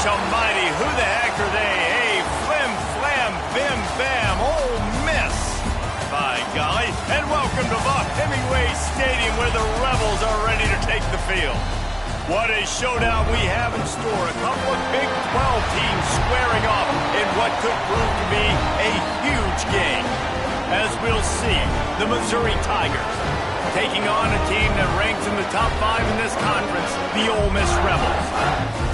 gosh almighty, who the heck are they? Hey, flim, flam, bim, bam, Ole Miss. By golly, and welcome to Buck Hemingway Stadium where the Rebels are ready to take the field. What a showdown we have in store. A couple of Big 12 teams squaring off in what could prove to be a huge game. As we'll see, the Missouri Tigers taking on a team that ranks in the top 5 in this conference, the Ole Miss Rebels.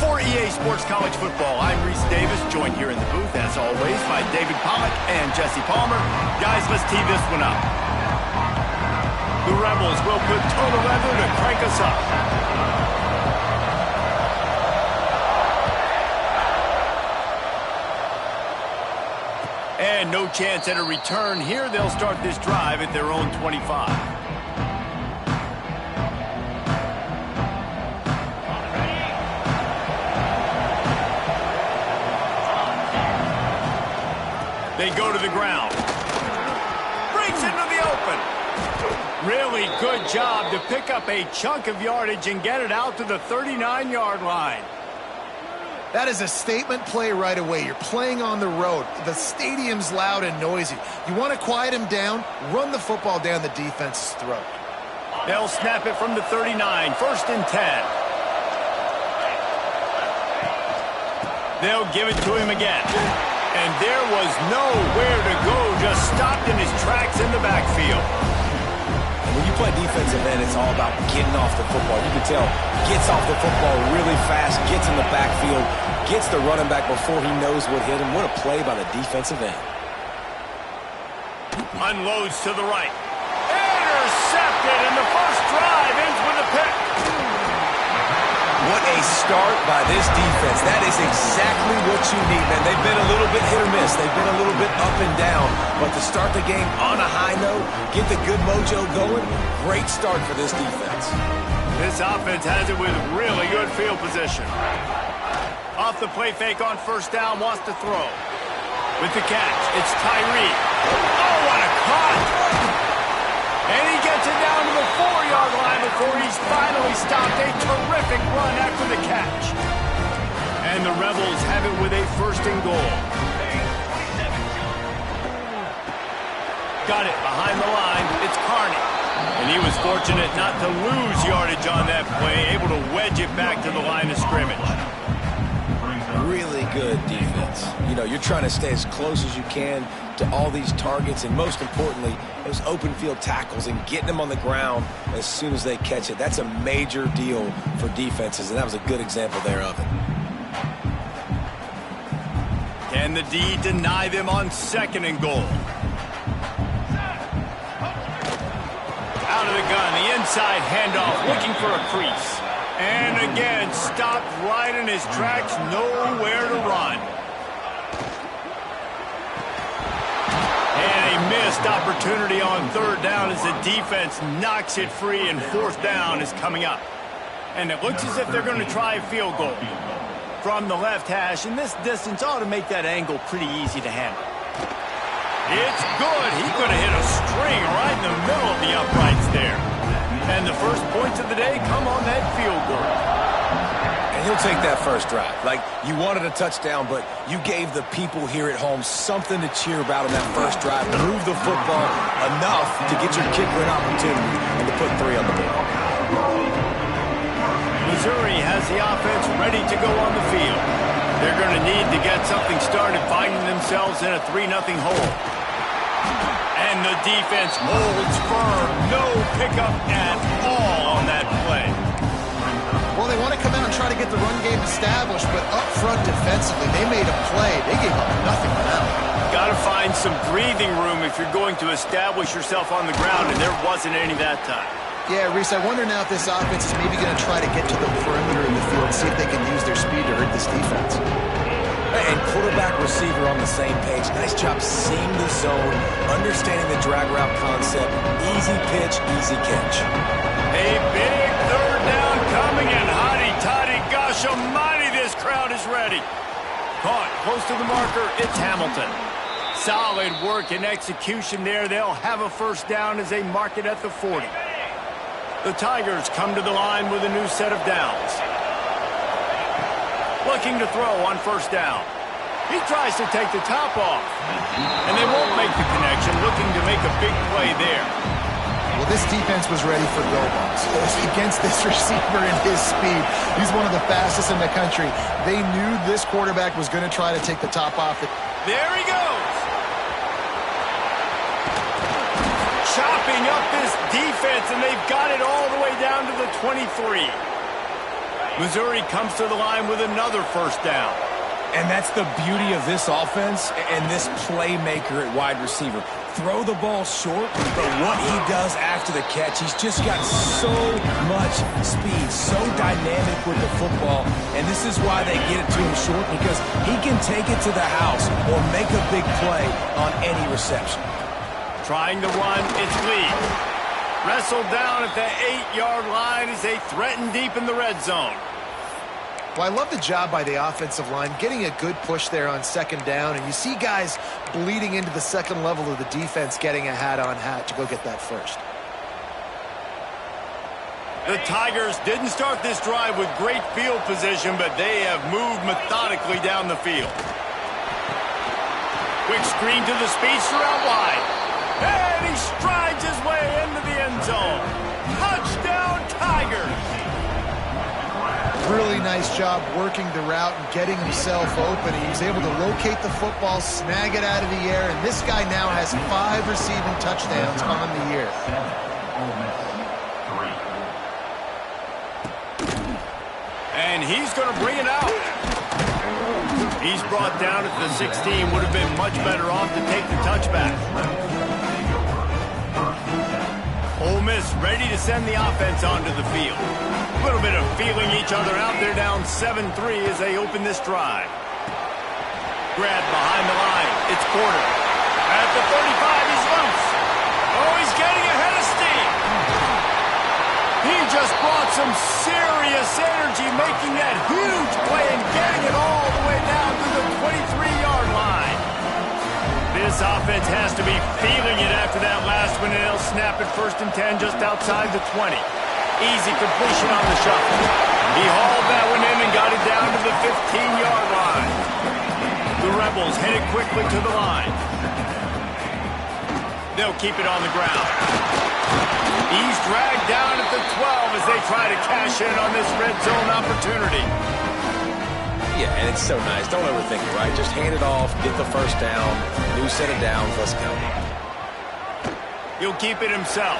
For EA Sports College Football, I'm Reese Davis, joined here in the booth, as always, by David Pollack and Jesse Palmer. Guys, let's tee this one up. The Rebels will put total weather to crank us up. And no chance at a return here. They'll start this drive at their own 25. They go to the ground. Breaks into the open. Really good job to pick up a chunk of yardage and get it out to the 39-yard line. That is a statement play right away. You're playing on the road. The stadium's loud and noisy. You want to quiet him down, run the football down the defense's throat. They'll snap it from the 39, 1st and 10. They'll give it to him again. And there was nowhere to go, just stopped in his tracks in the backfield. When you play defensive end, it's all about getting off the football. You can tell, gets off the football really fast, gets in the backfield, gets the running back before he knows what hit him. What a play by the defensive end. Unloads to the right. Intercepted, and the first drive ends with a pick. What a start by this defense. That is exactly what you need, man. They've been a little bit hit or miss. They've been a little bit up and down. But to start the game on a high note, get the good mojo going, great start for this defense. This offense has it with really good field position. Off the play fake on 1st down, wants to throw. With the catch, it's Tyree. Oh, what a caught! And he gets it down to the 4-yard line before he's finally stopped. A terrific run after the catch. And the Rebels have it with a 1st and goal. Got it behind the line. It's Carney. And he was fortunate not to lose yardage on that play, able to wedge it back to the line of scrimmage. Really good defense. You know, you're trying to stay as close as you can to all these targets, and most importantly, those open field tackles and getting them on the ground as soon as they catch it. That's a major deal for defenses, and that was a good example there of it. Can the D deny them on 2nd and goal? Out of the gun, the inside handoff, looking for a crease. And again, stopped right in his tracks, nowhere to run. And a missed opportunity on 3rd down as the defense knocks it free, and 4th down is coming up. And it looks as if they're going to try a field goal from the left hash, and this distance ought to make that angle pretty easy to handle. It's good. He could have hit a string right in the middle of the uprights there. And the first points of the day come on that field goal. And he'll take that first drive. Like, you wanted a touchdown, but you gave the people here at home something to cheer about in that first drive. Move the football enough to get your kicker an opportunity and to put 3 on the board. Missouri has the offense ready to go on the field. They're going to need to get something started, finding themselves in a 3-0 hole. And the defense holds firm. No pickup at all on that play. Well, they want to come out and try to get the run game established, but up front defensively, they made a play. They gave up nothing on that one. Got to find some breathing room if you're going to establish yourself on the ground, and there wasn't any that time. Yeah, Reese, I wonder now if this offense is maybe going to try to get to the perimeter of the field and see if they can use their speed to hurt this defense. And quarterback receiver on the same page. Nice job seeing the zone, understanding the drag route concept. Easy pitch, easy catch. A big 3rd down coming, and hotty-toddy, gosh almighty, this crowd is ready. Caught close to the marker, it's Hamilton. Solid work and execution there. They'll have a 1st down as they mark it at the 40. The Tigers come to the line with a new set of downs. Looking to throw on first down. He tries to take the top off. And they won't make the connection, looking to make a big play there. Well, this defense was ready for go-balls. Against this receiver and his speed, he's one of the fastest in the country. They knew this quarterback was going to try to take the top off. There he goes. Chopping up this defense, and they've got it all the way down to the 23. Missouri comes to the line with another first down. And that's the beauty of this offense and this playmaker at wide receiver. Throw the ball short, but what he does after the catch, he's just got so much speed, so dynamic with the football, and this is why they get it to him short, because he can take it to the house or make a big play on any reception. Trying to run, it's Lee. Wrestled down at the 8-yard line as they threaten deep in the red zone. Well, I love the job by the offensive line, getting a good push there on second down, and you see guys bleeding into the second level of the defense getting a hat-on-hat to go get that first. The Tigers didn't start this drive with great field position, but they have moved methodically down the field. Quick screen to the speedster out wide. And he strides his way into the end zone. Touchdown, Tigers! Really nice job working the route and getting himself open. He was able to locate the football, snag it out of the air, and this guy now has 5 receiving touchdowns on the year. And he's going to bring it out. He's brought down at the 16. Would have been much better off to take the touchback. Ole Miss ready to send the offense onto the field. A little bit of feeling each other out. They're down 7-3 as they open this drive. Grab behind the line. It's Porter. At the 35, he's loose. Oh, he's getting ahead of steam. He just brought some serious energy, making that huge play and getting it all the way down to the 23-yard line. This offense has to be feeling it after that last one, and they'll snap it 1st and 10 just outside the 20. Easy completion on the shuffle. He hauled that one in and got it down to the 15-yard line. The Rebels headed quickly to the line. They'll keep it on the ground. He's dragged down at the 12 as they try to cash in on this red zone opportunity. Yeah, and it's so nice. Don't overthink it, right? Just hand it off, get the first down, new set of downs, let's go. He'll keep it himself.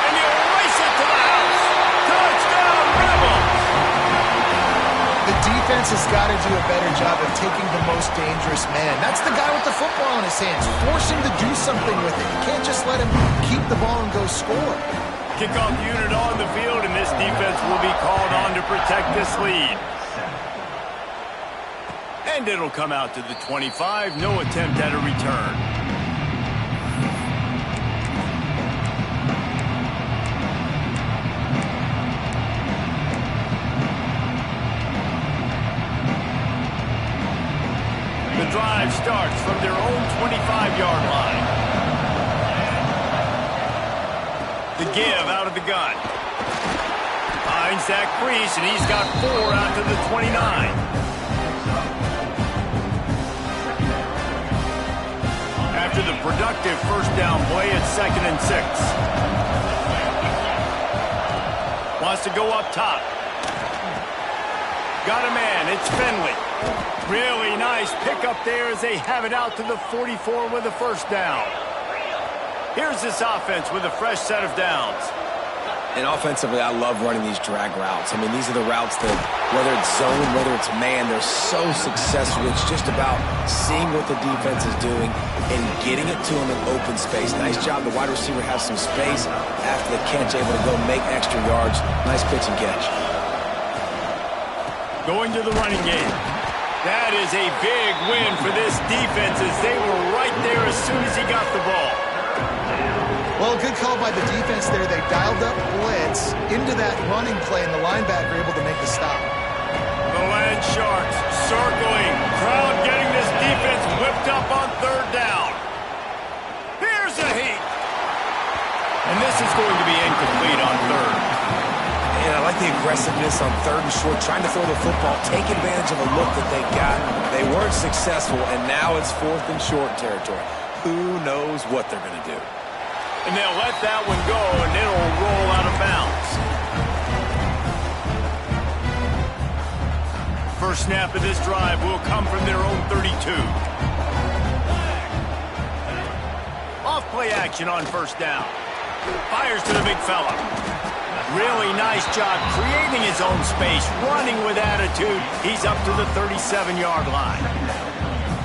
And he'll race it to the house. Touchdown, Rebels! The defense has got to do a better job of taking the most dangerous man. That's the guy with the football in his hands. Force him to do something with it. You can't just let him keep the ball and go score. Kickoff unit on the field, and this defense will be called on to protect this lead. And it'll come out to the 25. No attempt at a return. The drive starts from their own 25-yard line. The give out of the gun. Finds that crease, and he's got 4 out to the 29. After the productive first down play, it's 2nd and 6. Wants to go up top. Got a man. It's Finley. Really nice pickup there as they have it out to the 44 with a first down. Here's this offense with a fresh set of downs. And offensively, I love running these drag routes. I mean, these are the routes that, whether it's zone, whether it's man, they're so successful. It's just about seeing what the defense is doing and getting it to them in open space. Nice job. The wide receiver has some space after the catch, able to go make extra yards. Nice pitch and catch. Going to the running game. That is a big win for this defense as they were right there as soon as he got the ball. Well, good call by the defense there. They dialed up Blitz into that running play, and the linebacker able to make the stop. The Land Sharks circling. Crowd getting this defense whipped up on 3rd down. Here's a heat. And this is going to be incomplete on 3rd. And I like the aggressiveness on 3rd and short, trying to throw the football, take advantage of a look that they got. They weren't successful, and now it's 4th and short territory. Who knows what they're going to do? And they'll let that one go, and it'll roll out of bounds. First snap of this drive will come from their own 32. Off play action on 1st down. Fires to the big fella. Really nice job creating his own space, running with attitude. He's up to the 37-yard line.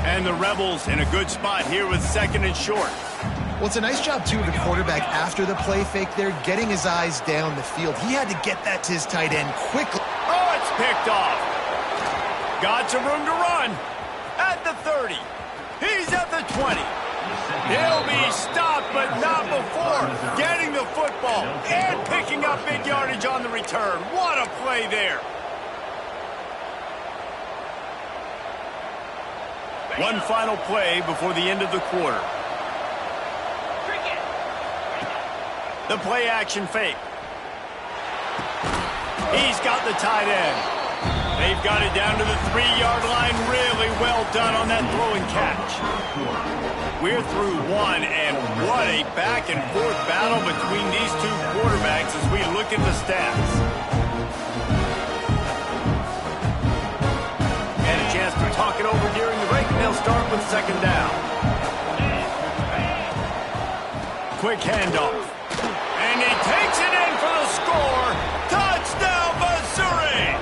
And the Rebels in a good spot here with 2nd and short. Well, it's a nice job, too, of the quarterback after the play fake there, getting his eyes down the field. He had to get that to his tight end quickly. Oh, it's picked off. Got some room to run. At the 30. He's at the 20. He'll be stopped, but not before getting the football and picking up big yardage on the return. What a play there. One final play before the end of the quarter. The play action fake. He's got the tight end. They've got it down to the 3-yard line. Really well done on that throw and catch. We're through one, and what a back-and-forth battle between these two quarterbacks as we look at the stats. And a chance to talk it over during the break, and they'll start with 2nd down. Quick handoff. And he takes it in for the score. Touchdown, Missouri!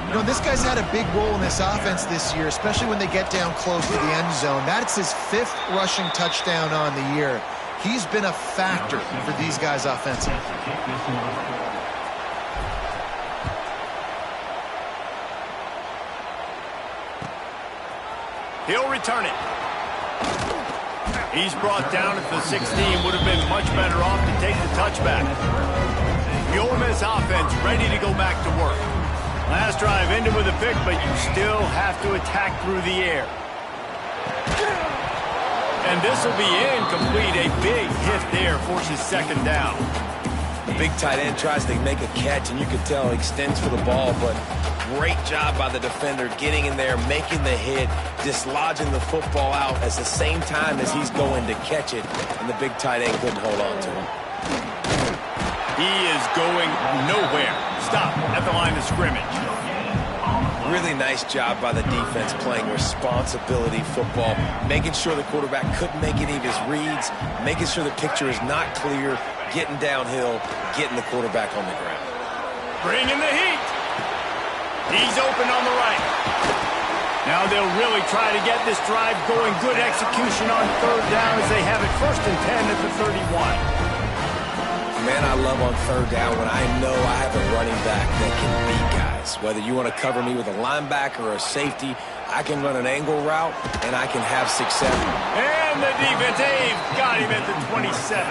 You know, this guy's had a big role in this offense this year, especially when they get down close to the end zone. That's his 5th rushing touchdown on the year. He's been a factor for these guys offensively. He'll return it. He's brought down at the 16. Would have been much better off to take the touchback. The Ole Miss offense ready to go back to work. Last drive ended with a pick, but you still have to attack through the air. And this will be incomplete. A big hit there forces 2nd down. The big tight end tries to make a catch, and you can tell he extends for the ball, but great job by the defender getting in there, making the hit, dislodging the football out at the same time as he's going to catch it, and the big tight end couldn't hold on to him. He is going nowhere. Stop at the line of scrimmage. Really nice job by the defense playing responsibility football, making sure the quarterback couldn't make any of his reads, making sure the picture is not clear, getting downhill, getting the quarterback on the ground. Bringing the heat. He's open on the right. Now they'll really try to get this drive going. Good execution on 3rd down as they have it 1st and 10 at the 31. Man, I love on 3rd down when I know I have a running back that can beat guys. Whether you want to cover me with a linebacker or a safety, I can run an angle route, and I can have success. And the defense, they've got him at the 27.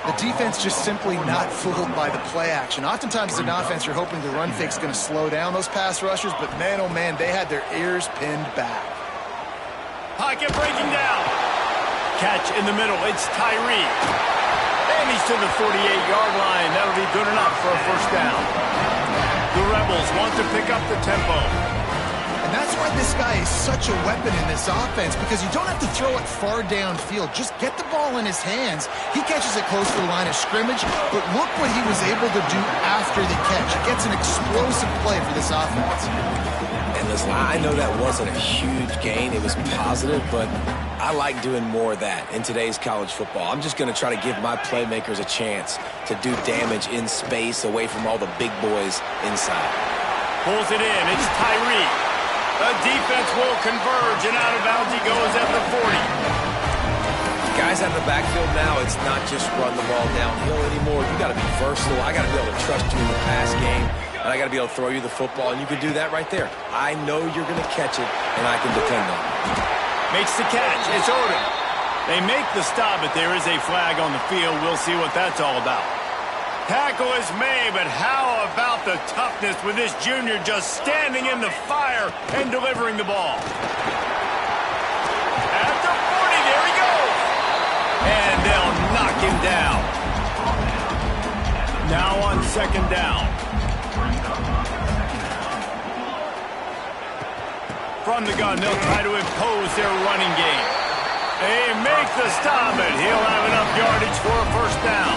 The defense just simply not fooled by the play action. Oftentimes as an offense, you're hoping the run fake's going to slow down those pass rushers, but man, oh man, they had their ears pinned back. Pocket breaking down. Catch in the middle. It's Tyree. And he's to the 48-yard line. That'll be good enough for a 1st down. The Rebels want to pick up the tempo. And that's why this guy is such a weapon in this offense, because you don't have to throw it far downfield. Just get the ball in his hands. He catches it close to the line of scrimmage, but look what he was able to do after the catch. It gets an explosive play for this offense. And listen, I know that wasn't a huge gain. It was positive, but I like doing more of that in today's college football. I'm just going to try to give my playmakers a chance to do damage in space away from all the big boys inside. Pulls it in. It's Tyree. The defense will converge, and out of bounds he goes at the 40. Guys out of the backfield now, it's not just run the ball downhill anymore. You got to be versatile. I got to be able to trust you in the pass game, and I got to be able to throw you the football, and you can do that right there. I know you're going to catch it, and I can depend on it. Makes the catch. It's Odom. They make the stop, but there is a flag on the field. We'll see what that's all about. Tackle is made, but how about the toughness with this junior just standing in the fire and delivering the ball? At the 40, there he goes. And they'll knock him down. Now on second down. From the gun, they'll try to impose their running game. They make the stop, and he'll have enough yardage for a first down.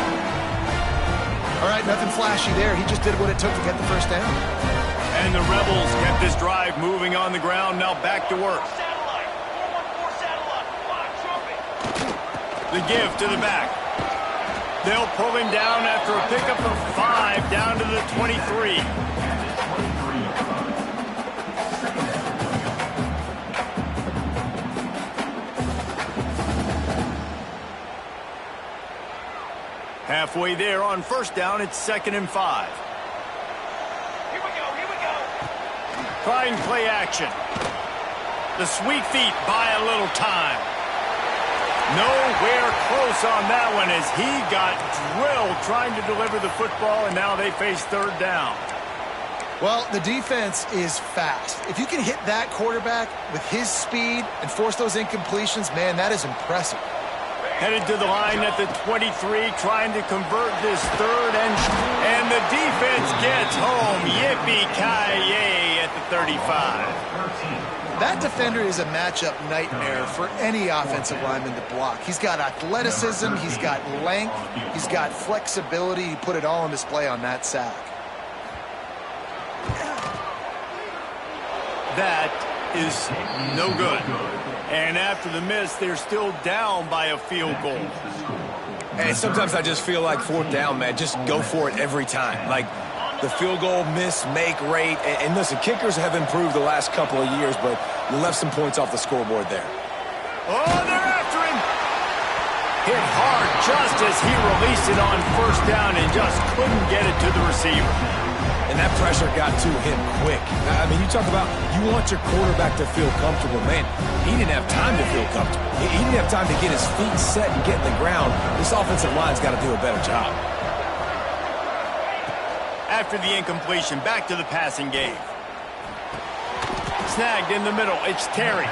All right, nothing flashy there. He just did what it took to get the first down. And the Rebels kept this drive moving on the ground. Now back to work. The give to the back. They'll pull him down after a pickup of 5 down to the 23. Halfway there on first down, it's 2nd and 5. Here we go. Trying play action. The sweet feet buy a little time. Nowhere close on that one as he got drilled trying to deliver the football, and now they face 3rd down. Well, the defense is fast. If you can hit that quarterback with his speed and force those incompletions, man, that is impressive. Headed to the line at the 23, trying to convert this 3rd and the defense gets home. Yippee-ki-yay at the 35. That defender is a matchup nightmare for any offensive lineman to block. He's got athleticism, he's got length, he's got flexibility. He put it all on display on that sack. That is no good. And after the miss, they're still down by a field goal. Hey, sometimes I just feel like 4th down, man. Just go for it every time. Like the field goal miss, make rate. And listen, kickers have improved the last couple of years, but you left some points off the scoreboard there. Oh, they're after him. Hit hard just as he released it on first down and just couldn't get it to the receiver. And that pressure got to him quick. I mean, you talk about you want your quarterback to feel comfortable. Man, he didn't have time to feel comfortable. He didn't have time to get his feet set and get in the ground. This offensive line's got to do a better job. After the incompletion, back to the passing game. Snagged in the middle, it's Terry.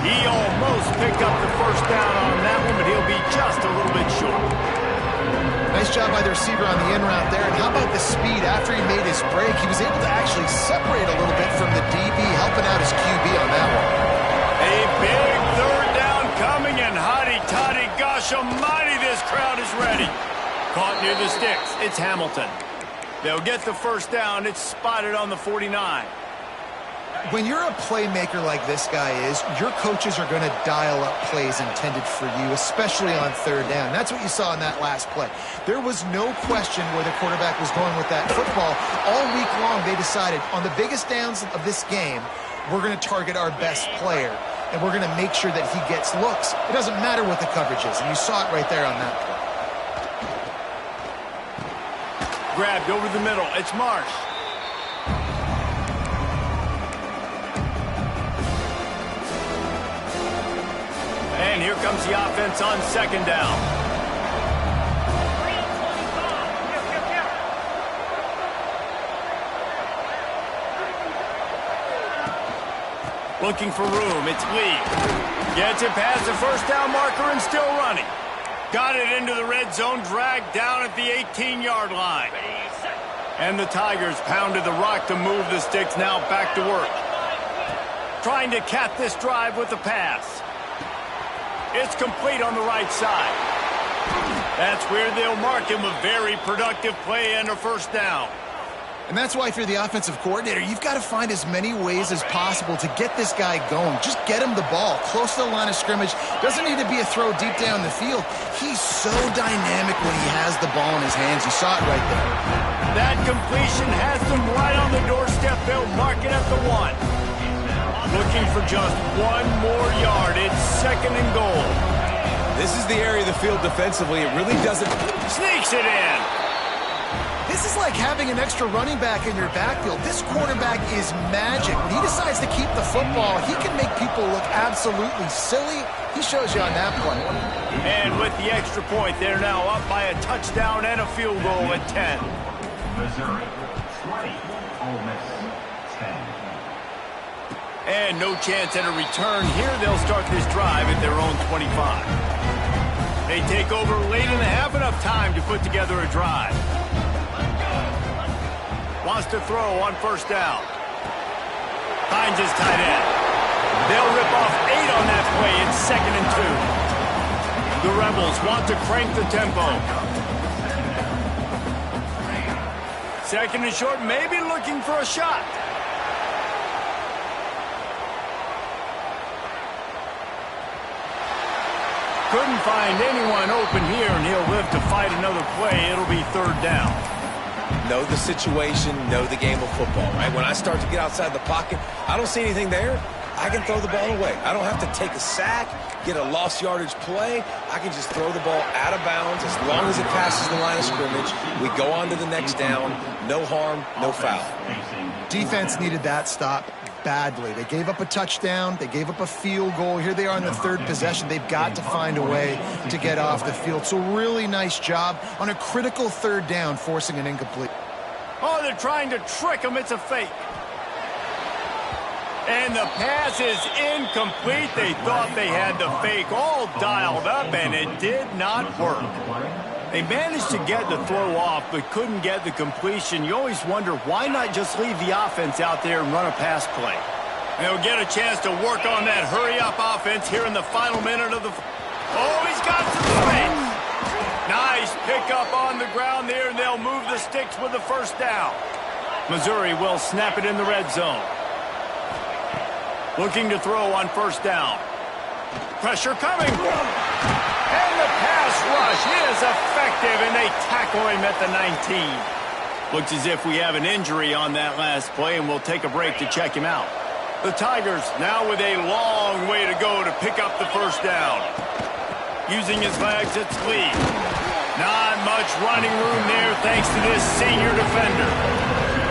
He almost picked up the first down on that one, but he'll be just a little bit short. Nice job by the receiver on the in route there. And how about the speed after he made his break? He was able to actually separate a little bit from the DB, helping out his QB on that one. A big 3rd down coming, and hotty-toddy, gosh almighty, this crowd is ready. Caught near the sticks, it's Hamilton. They'll get the first down, it's spotted on the 49. When you're a playmaker like this guy is, your coaches are going to dial up plays intended for you, especially on 3rd down. That's what you saw in that last play. There was no question where the quarterback was going with that football. All week long, they decided on the biggest downs of this game, we're going to target our best player, and we're going to make sure that he gets looks. It doesn't matter what the coverage is, and you saw it right there on that play. Grabbed over the middle, it's Marsh. And here comes the offense on 2nd down. Looking for room, it's Lee. Gets it past the first down marker and still running. Got it into the red zone, dragged down at the 18-yard line. And the Tigers pounded the rock to move the sticks, now back to work. Trying to cap this drive with a pass. It's complete on the right side. That's where they'll mark him a very productive play and a first down. And that's why if you're the offensive coordinator, you've got to find as many ways as possible to get this guy going. Just get him the ball close to the line of scrimmage. Doesn't need to be a throw deep down the field. He's so dynamic when he has the ball in his hands. You saw it right there. That completion has them right on the doorstep. They'll mark it at the 1. Looking for just 1 more yard. It's 2nd and goal. This is the area of the field defensively. It really doesn't... Sneaks it in. This is like having an extra running back in your backfield. This quarterback is magic. When he decides to keep the football, he can make people look absolutely silly. He shows you on that play. And with the extra point, they're now up by a touchdown and a field goal at 10. Missouri, 20. Ole Miss, 10. And no chance at a return here. They'll start this drive at their own 25. They take over late in the half, enough time to put together a drive. wants to throw on first down. Finds his tight end. They'll rip off 8 on that play. It's 2nd and 2. The Rebels want to crank the tempo. 2nd and short, maybe looking for a shot. Couldn't find anyone open here, and he'll live to fight another play. It'll be 3rd down. Know the situation, know the game of football, right? When I start to get outside the pocket, I don't see anything there, I can throw the ball away. I don't have to take a sack, get a lost yardage play. I can just throw the ball out of bounds. As long as it passes the line of scrimmage, we go on to the next down. No harm, no foul. Defense needed that stop badly. They gave up a touchdown. They gave up a field goal. Here they are in the 3rd possession. They've got to find a way to get off the field. So really nice job on a critical 3rd down, forcing an incomplete. Oh, they're trying to trick him. It's a fake. And the pass is incomplete. They thought they had the fake all dialed up, and it did not work. They managed to get the throw off, but couldn't get the completion. You always wonder, why not just leave the offense out there and run a pass play? They'll get a chance to work on that hurry-up offense here in the final minute of the... Oh, he's got some space. Nice pickup on the ground there, and they'll move the sticks with the 1st down. Missouri will snap it in the red zone. Looking to throw on 1st down. Pressure coming. And the pass rush is effective, and they tackle him at the 19. Looks as if we have an injury on that last play, and we'll take a break to check him out. The Tigers now with a long way to go to pick up the 1st down. Using his legs, it's Lee. Not much running room there thanks to this senior defender.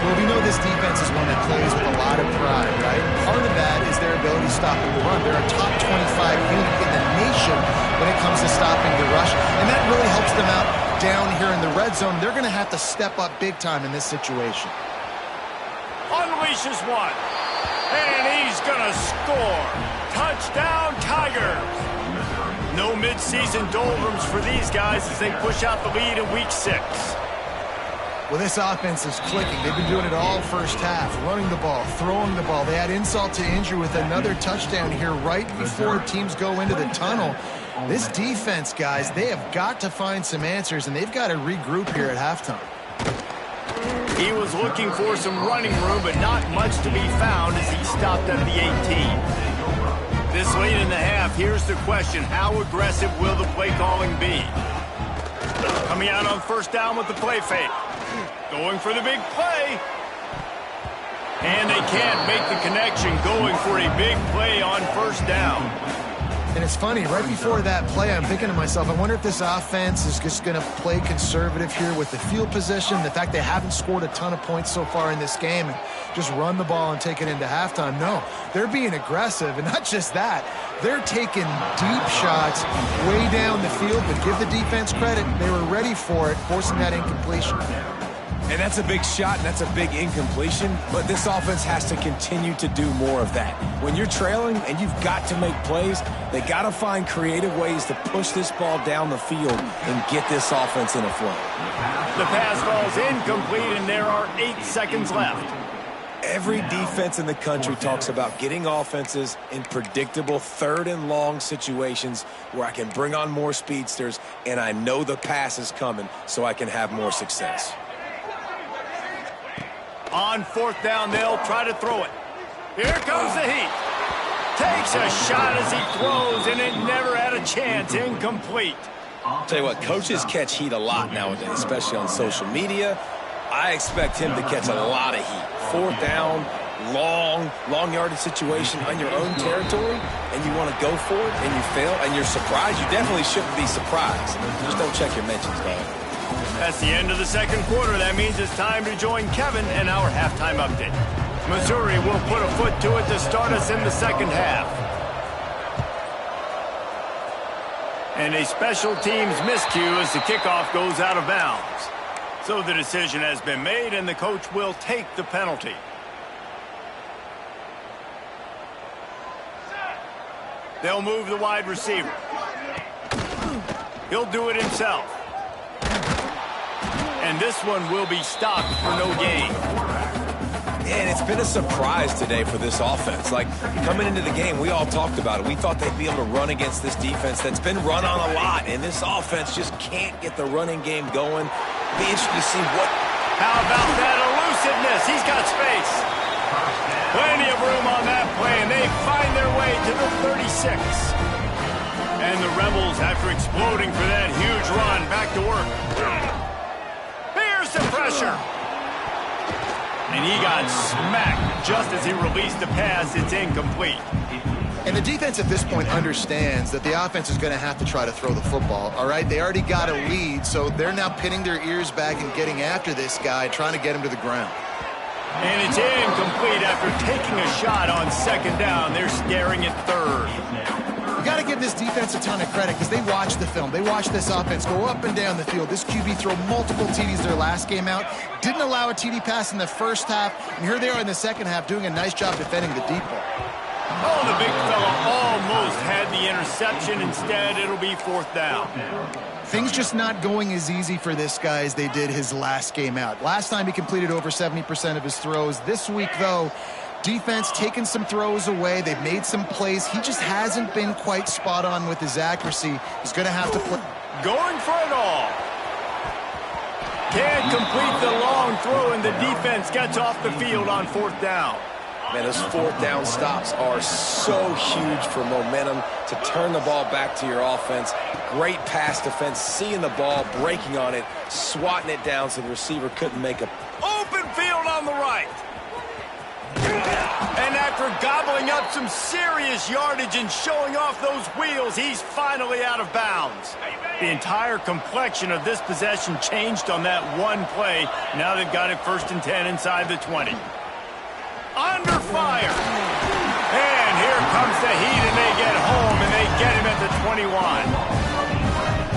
Well, we know this defense is one that plays with a lot of pride, right? Part of that is their ability to stop the run. They're a top 25 unit in the nation when it comes to stopping the rush, and that really helps them out down here in the red zone. They're going to have to step up big time in this situation. Unleashes one, and he's going to score. Touchdown, Tigers. No midseason doldrums for these guys as they push out the lead in Week 6. Well, this offense is clicking. They've been doing it all first half, running the ball, throwing the ball. They had insult to injury with another touchdown here right before teams go into the tunnel. This defense, guys, they have got to find some answers, and they've got to regroup here at halftime. He was looking for some running room, but not much to be found as he stopped at the 18. This late in the half, here's the question. How aggressive will the play calling be? Coming out on 1st down with the play fake. Going for the big play. And they can't make the connection, going for a big play on 1st down. And it's funny, right before that play, I'm thinking to myself, I wonder if this offense is just going to play conservative here with the field position, the fact they haven't scored a ton of points so far in this game, and just run the ball and take it into halftime. No, they're being aggressive, and not just that, they're taking deep shots way down the field, but give the defense credit. They were ready for it, forcing that incompletion. And that's a big shot, and that's a big incompletion, but this offense has to continue to do more of that. When you're trailing and you've got to make plays, they got to find creative ways to push this ball down the field and get this offense in a flow. The pass falls incomplete, and there are 8 seconds left. Every defense in the country talks about getting offenses in predictable 3rd and long situations where I can bring on more speedsters, and I know the pass is coming so I can have more success. On 4th down, they'll try to throw it. Here comes the heat. Takes a shot as he throws, and it never had a chance. Incomplete. I'll tell you what, coaches catch heat a lot nowadays, especially on social media. I expect him to catch a lot of heat. 4th down, long yardage situation on your own territory, and you want to go for it, and you fail, and you're surprised. You definitely shouldn't be surprised. Just don't check your mentions, dog. That's the end of the 2nd quarter. That means it's time to join Kevin and our halftime update. Missouri will put a foot to it to start us in the 2nd half. And a special teams miscue as the kickoff goes out of bounds. So the decision has been made, and the coach will take the penalty. They'll move the wide receiver. He'll do it himself. And this one will be stopped for no gain. And it's been a surprise today for this offense. Like, coming into the game, we all talked about it. We thought they'd be able to run against this defense that's been run on a lot, and this offense just can't get the running game going. Be interested to see what... How about that elusiveness? He's got space. Plenty of room on that play, and they find their way to the 36. And the Rebels, after exploding for that huge run, back to work. Here's the pressure. And he got smacked just as he released the pass. It's incomplete. And the defense at this point understands that the offense is going to have to try to throw the football, all right? They already got a lead, so they're now pinning their ears back and getting after this guy, trying to get him to the ground. And it's incomplete after taking a shot on second down. They're staring at third. You got to give this defense a ton of credit because they watch the film. They watch this offense go up and down the field. This QB throw multiple TDs their last game out. Didn't allow a TD pass in the first half. And here they are in the second half doing a nice job defending the deep ball. Oh, the big fella almost had the interception. Instead, it'll be fourth down. Things just not going as easy for this guy as they did his last game out. Last time he completed over 70% of his throws. This week, though, defense taking some throws away. They've made some plays. He just hasn't been quite spot on with his accuracy. He's going to have to play. Going for it all. Can't complete the long throw, and the defense gets off the field on fourth down. Man, those fourth down stops are so huge for momentum to turn the ball back to your offense. Great pass defense, seeing the ball, breaking on it, swatting it down so the receiver couldn't make a... Open field on the right. And after gobbling up some serious yardage and showing off those wheels, he's finally out of bounds. The entire complexion of this possession changed on that one play. Now they've got it 1st and 10 inside the 20. Under fire. And here comes the heat, and they get home, and they get him at the 21.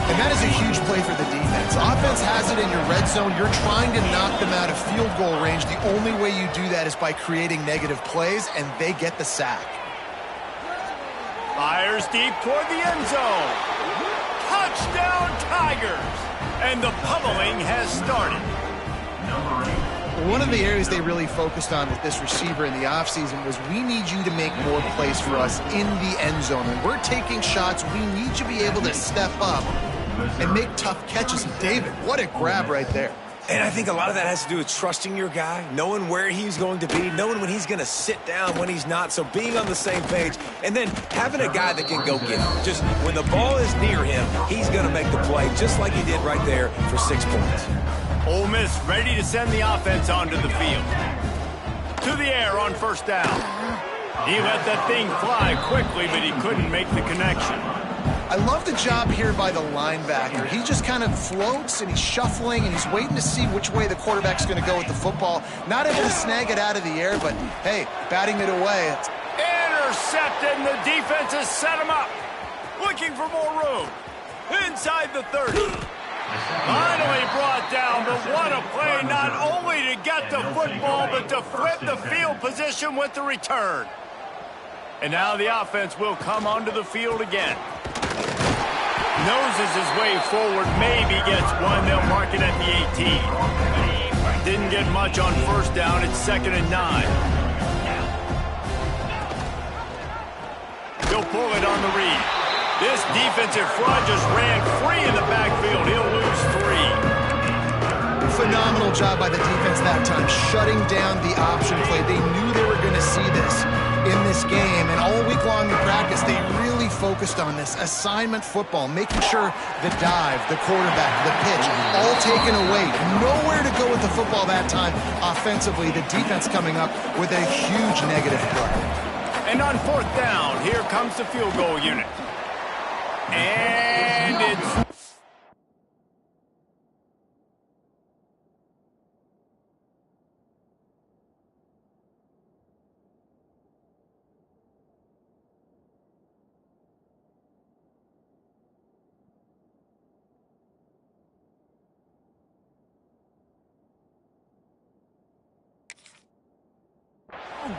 And that is a huge play for the defense. Offense has it in your red zone. You're trying to knock them out of field goal range. The only way you do that is by creating negative plays, and they get the sack. Fires deep toward the end zone. Touchdown, Tigers. And the pummeling has started. One of the areas they really focused on with this receiver in the offseason was we need you to make more plays for us in the end zone. When we're taking shots, we need you to be able to step up and make tough catches. David, what a grab right there. And I think a lot of that has to do with trusting your guy, knowing where he's going to be, knowing when he's going to sit down, when he's not. So being on the same page, and then having a guy that can go get him. Just when the ball is near him, he's going to make the play, just like he did right there for 6 points. Ole Miss ready to send the offense onto the field. To the air on 1st down. He let that thing fly quickly, but he couldn't make the connection. I love the job here by the linebacker. He just kind of floats, and he's shuffling, and he's waiting to see which way the quarterback's going to go with the football. Not able to snag it out of the air, but, hey, batting it away. Intercepted, and the defense has set him up. Looking for more room. Inside the 30. Finally brought down, but what a play, not only to get the football, but to flip the field position with the return. And now the offense will come onto the field again. Noses his way forward, maybe gets one. They'll mark it at the 18. Didn't get much on 1st down. It's 2nd and 9. He'll pull it on the read. This defensive front just ran free in the backfield. He'll lose 3. Phenomenal job by the defense that time, shutting down the option play. They knew they were going to see this in this game, and all week long in practice, they really focused on this assignment football, making sure the dive, the quarterback, the pitch, all taken away. Nowhere to go with the football that time. Offensively, the defense coming up with a huge negative play. And on 4th down, here comes the field goal unit. And it's...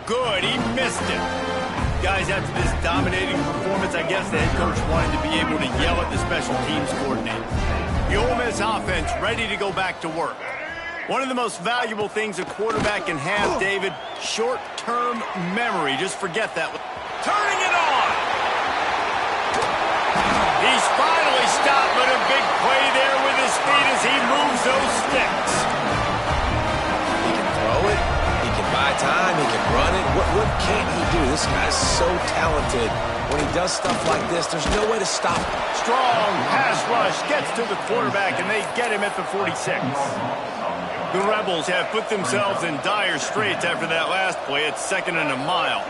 good, he missed it. Guys, after this dominating performance, I guess the head coach wanted to be able to yell at the special teams coordinator. The Ole Miss offense ready to go back to work. One of the most valuable things a quarterback can have, David, short-term memory. Just forget that. Turning it on. He's finally stopped, but a big play there with his feet as he moves those sticks. He can throw it. He can buy time. He can run it. What can't he do? This guy's so talented. When he does stuff like this, there's no way to stop him. Strong pass rush gets to the quarterback, and they get him at the 46. The Rebels have put themselves in dire straits after that last play. It's 2nd and a mile.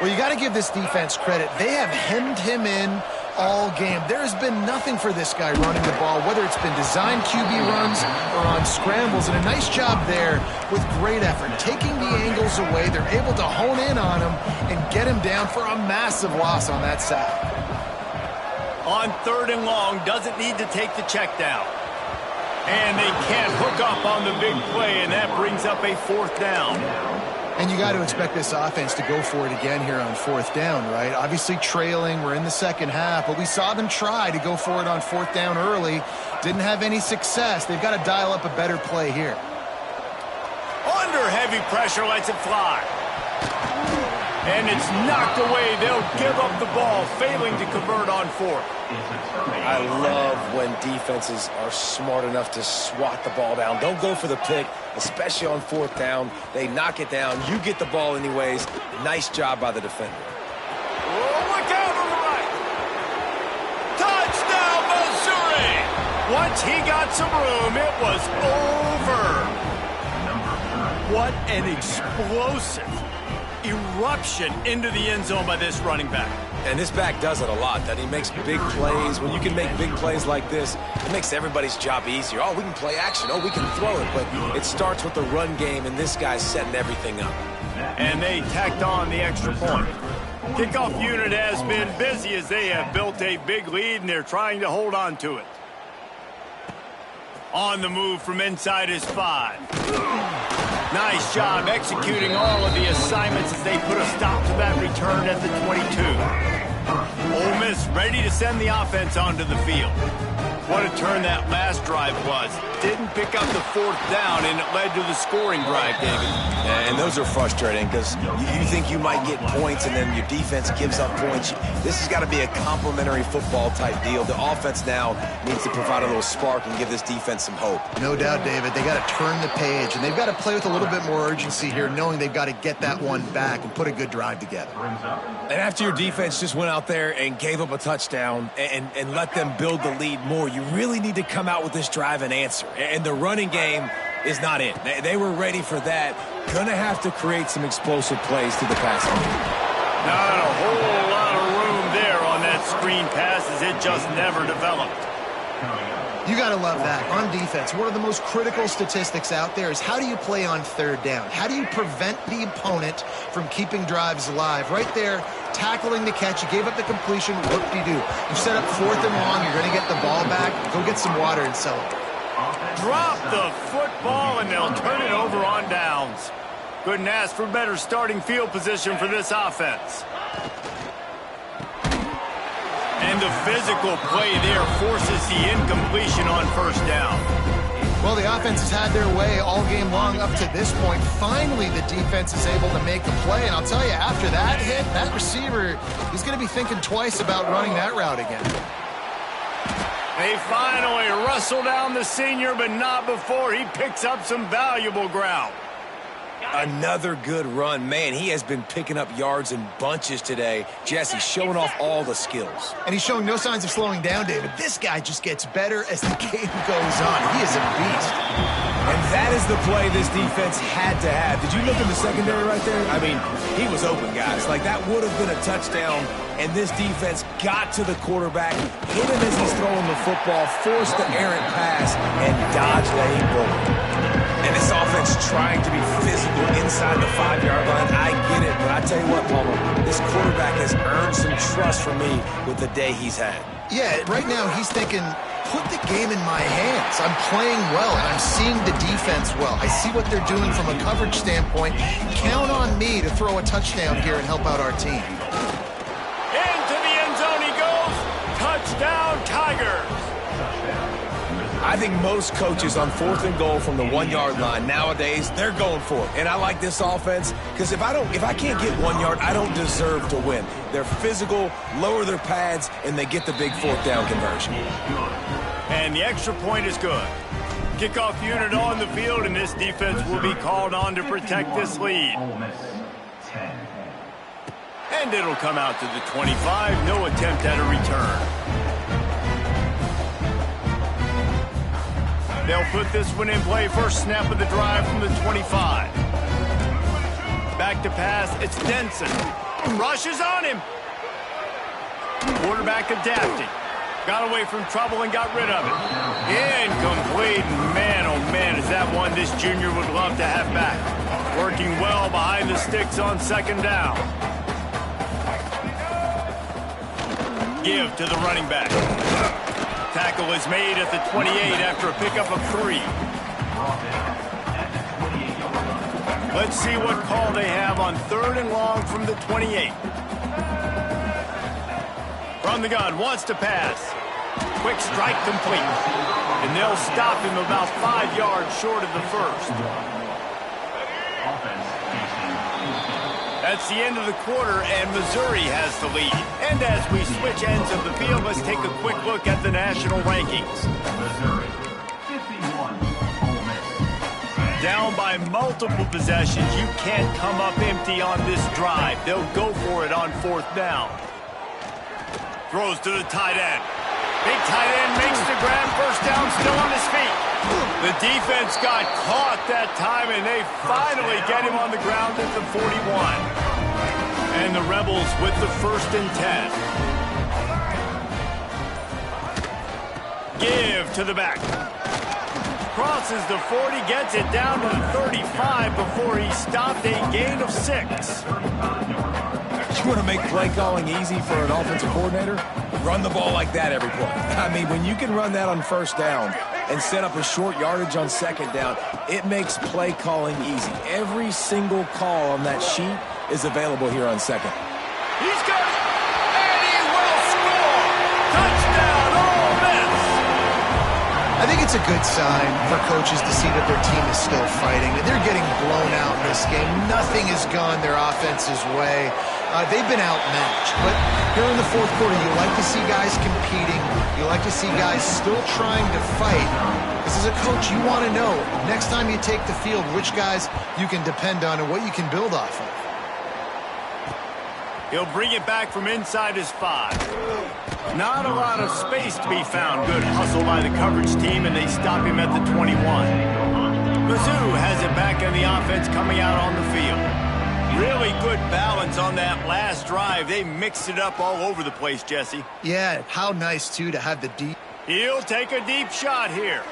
Well, you got to give this defense credit. They have hemmed him in all game. There has been nothing for this guy running the ball, whether it's been designed QB runs or on scrambles, and a nice job there with great effort. Taking the angles away, they're able to hone in on him and get him down for a massive loss on that side. On 3rd and long, doesn't need to take the check down. And they can't hook up on the big play, and that brings up a 4th down. And you got to expect this offense to go for it again here on 4th down, right? Obviously trailing, we're in the second half, but we saw them try to go for it on 4th down early. Didn't have any success. They've got to dial up a better play here. Under heavy pressure, lets it fly. And it's knocked away. They'll give up the ball, failing to convert on 4th. I love when defenses are smart enough to swat the ball down. Don't go for the pick, especially on 4th down. They knock it down. You get the ball anyways. Nice job by the defender. Oh, look out on the right. Touchdown, Missouri. Once he got some room, it was over. What an explosive eruption into the end zone by this running back. And this back does it a lot, that he makes big plays. When you can make big plays like this, it makes everybody's job easier. Oh, we can play action. Oh, we can throw it. But it starts with the run game, and this guy's setting everything up. And they tacked on the extra point. Kickoff unit has been busy as they have built a big lead, and they're trying to hold on to it. On the move from inside his 5. Nice job executing all of the assignments as they put a stop to that return at the 22. Ole Miss ready to send the offense onto the field. What a turn that last drive was. Didn't pick up the 4th down, and it led to the scoring drive, David. And those are frustrating because you think you might get points, and then your defense gives up points. This has got to be a complimentary football type deal. The offense now needs to provide a little spark and give this defense some hope. No doubt, David. They got to turn the page, and they've got to play with a little bit more urgency here, knowing they've got to get that one back and put a good drive together. And after your defense just went out there and gave up a touchdown and let them build the lead more, you really need to come out with this drive and answer. And the running game is not in. They were ready for that. Gonna have to create some explosive plays to the passing game. Not a whole lot of room there on that screen pass as it just never developed. You got to love that. On defense, one of the most critical statistics out there is how do you play on 3rd down? How do you prevent the opponent from keeping drives alive? Right there, tackling the catch. You gave up the completion. Whoop-de-doo. You set up 4th and long. You're going to get the ball back. Go get some water and celebrate. Drop the football, and they'll turn it over on downs. Couldn't ask for better starting field position for this offense. And the physical play there forces the incompletion on 1st down. Well, the offense has had their way all game long up to this point. Finally, the defense is able to make a play. And I'll tell you, after that hit, that receiver, he's going to be thinking twice about running that route again. They finally wrestle down the senior, but not before he picks up some valuable ground. Another good run. Man, he has been picking up yards in bunches today. Jesse showing off all the skills. And he's showing no signs of slowing down, David. This guy just gets better as the game goes on. He is a beast. And that is the play this defense had to have. Did you look in the secondary right there? I mean, he was open, guys. Like, that would have been a touchdown, and this defense got to the quarterback, hit him as he's throwing the football, forced the errant pass, and dodged a bullet. And this offense trying to be physical inside the 5-yard line. I get it, but I tell you what, Palmer, this quarterback has earned some trust from me with the day he's had. Yeah, right now he's thinking, put the game in my hands. I'm playing well, and I'm seeing the defense well. I see what they're doing from a coverage standpoint. Count on me to throw a touchdown here and help out our team. Into the end zone he goes. Touchdown, Tigers. I think most coaches on 4th and goal from the 1-yard line nowadays, they're going for it. And I like this offense because if I can't get 1 yard, I don't deserve to win. They're physical, lower their pads, and they get the big 4th down conversion. And the extra point is good. Kickoff unit on the field, and this defense will be called on to protect this lead. And it'll come out to the 25. No attempt at a return. They'll put this one in play. First snap of the drive from the 25. Back to pass. It's Denson. Rushes on him. Quarterback adapting. Got away from trouble and got rid of it. Incomplete. Man, oh man, is that one this junior would love to have back. Working well behind the sticks on 2nd down. Give to the running back. Tackle is made at the 28 after a pickup of 3. Let's see what call they have on 3rd and long from the 28. From the gun, wants to pass. Quick strike complete. And they'll stop him about 5 yards short of the first. That's the end of the quarter, and Missouri has the lead. And as we switch ends of the field, let's take a quick look at the national rankings. Down by multiple possessions, you can't come up empty on this drive. They'll go for it on 4th down. Throws to the tight end. Big tight end makes the grab. First down, still on his feet. The defense got caught that time, and they finally get him on the ground at the 41. And the Rebels with the 1st and 10. Give to the back. Crosses the 40, gets it down to the 35 before he stopped, a gain of 6. You want to make play calling easy for an offensive coordinator? Run the ball like that every play. I mean, when you can run that on 1st down and set up a short yardage on 2nd down, it makes play calling easy. Every single call on that sheet is available here on 2nd. He's got it, and he will score! Touchdown, Ole Miss! I think it's a good sign for coaches to see that their team is still fighting. They're getting blown out in this game. Nothing has gone their offense's way. They've been outmatched, but here in the 4th quarter, you like to see guys competing. You like to see guys still trying to fight. Because as a coach, you want to know, next time you take the field, which guys you can depend on and what you can build off of. He'll bring it back from inside his 5. Not a lot of space to be found. Good hustle by the coverage team, and they stop him at the 21. Mizzou has it back in the offense coming out on the field. Really good balance on that last drive. They mixed it up all over the place, Jesse. Yeah, how nice, too, to have the deep. He'll take a deep shot here.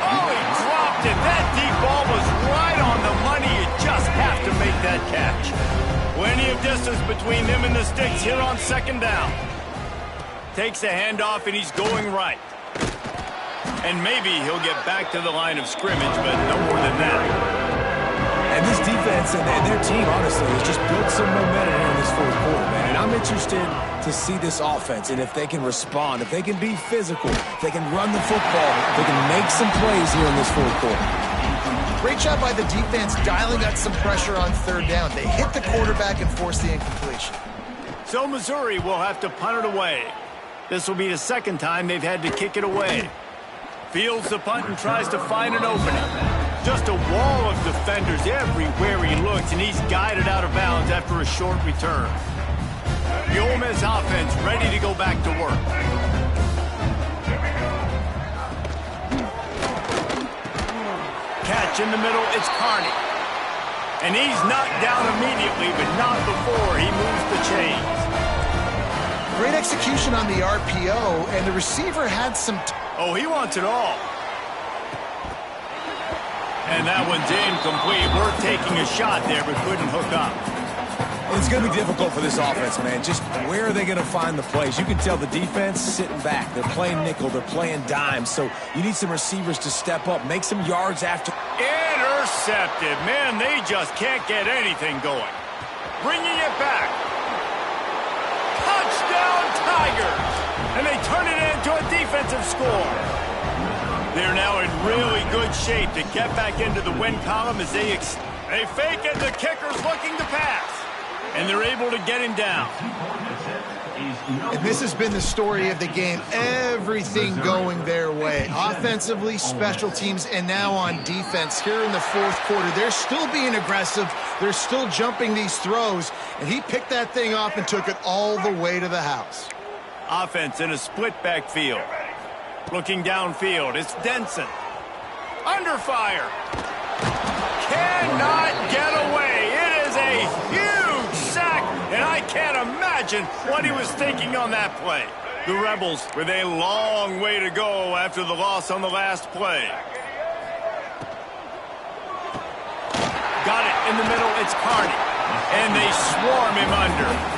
Oh, he dropped it. That deep ball was right on the money. You just have to make that catch. Plenty of distance between him and the sticks here on 2nd down. Takes the handoff, and he's going right. And maybe he'll get back to the line of scrimmage, but no more than that. And this defense and their team, honestly, has just built some momentum here in this 4th quarter, man. And I'm interested to see this offense and if they can respond, if they can be physical, if they can run the football, if they can make some plays here in this 4th quarter. Great job by the defense dialing up some pressure on 3rd down. They hit the quarterback and force the incompletion. So Missouri will have to punt it away. This will be the 2nd time they've had to kick it away. Fields the punt and tries to find an opening. Just a wall of defenders everywhere he looks, and he's guided out of bounds after a short return. The Ole Miss offense ready to go back to work. Catch in the middle, it's Carney. And he's knocked down immediately, but not before he moves the chains. Great execution on the RPO, and the receiver had some... Oh, he wants it all. And that one's incomplete. We're taking a shot there, but couldn't hook up. It's going to be difficult for this offense, man. Just where are they going to find the plays? You can tell the defense sitting back. They're playing nickel. They're playing dime. So you need some receivers to step up, make some yards after. Intercepted. Man, they just can't get anything going. Bringing it back. Touchdown, Tigers. And they turn it into a defensive score. They're now in really good shape to get back into the win column as they fake it. The kicker's looking to pass. And they're able to get him down. And this has been the story of the game. Everything going their way. Offensively, special teams, and now on defense here in the fourth quarter. They're still being aggressive. They're still jumping these throws. And he picked that thing off and took it all the way to the house. Offense in a split backfield. Looking downfield, it's Denson. Under fire. Cannot get away. It is a huge sack, and I can't imagine what he was thinking on that play. The Rebels with a long way to go after the loss on the last play. Got it in the middle, it's Carney. And they swarm him under.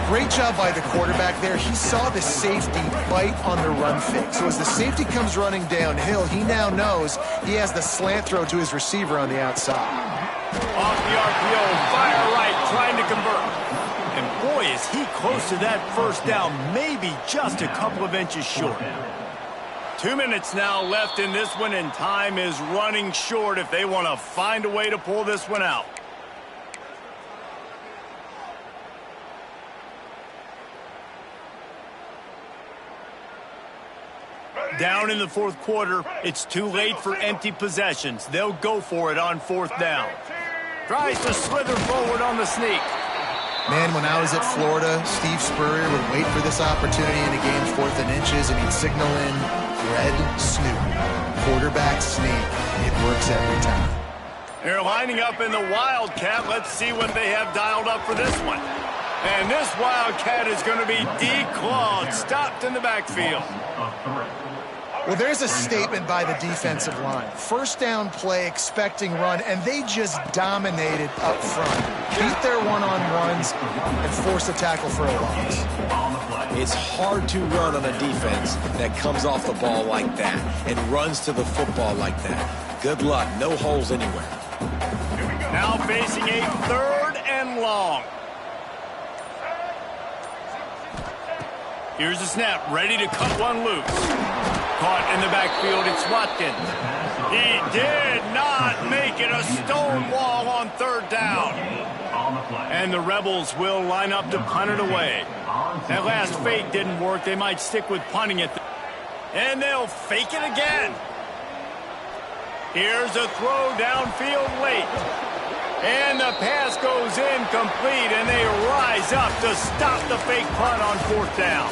Great job by the quarterback there. He saw the safety bite on the run fake. So as the safety comes running downhill, he now knows he has the slant throw to his receiver on the outside. Off the RPO, fire right, trying to convert. And boy, is he close to that first down, maybe just a couple of inches short. 2 minutes now left in this one, and time is running short if they want to find a way to pull this one out. Down in the fourth quarter, it's too late for empty possessions. They'll go for it on fourth down. Tries to slither forward on the sneak. Man, when I was at Florida, Steve Spurrier would wait for this opportunity in a game's 4th and inches, and he'd signal in red snoop. Quarterback sneak. It works every time. They're lining up in the Wildcat. Let's see what they have dialed up for this one. And this Wildcat is going to be declawed, stopped in the backfield. Well, there's a statement by the defensive line. First down play, expecting run, and they just dominated up front. Beat their one-on-ones and forced a tackle for a loss. It's hard to run on a defense that comes off the ball like that and runs to the football like that. Good luck. No holes anywhere. Now facing a 3rd and long. Here's the snap, ready to cut one loose. Caught in the backfield, it's Watkins. He did not make it, a stone wall on 3rd down. And the Rebels will line up to punt it away. That last fake didn't work. They might stick with punting it. And they'll fake it again. Here's a throw downfield late. And the pass goes incomplete, and they rise up to stop the fake punt on 4th down.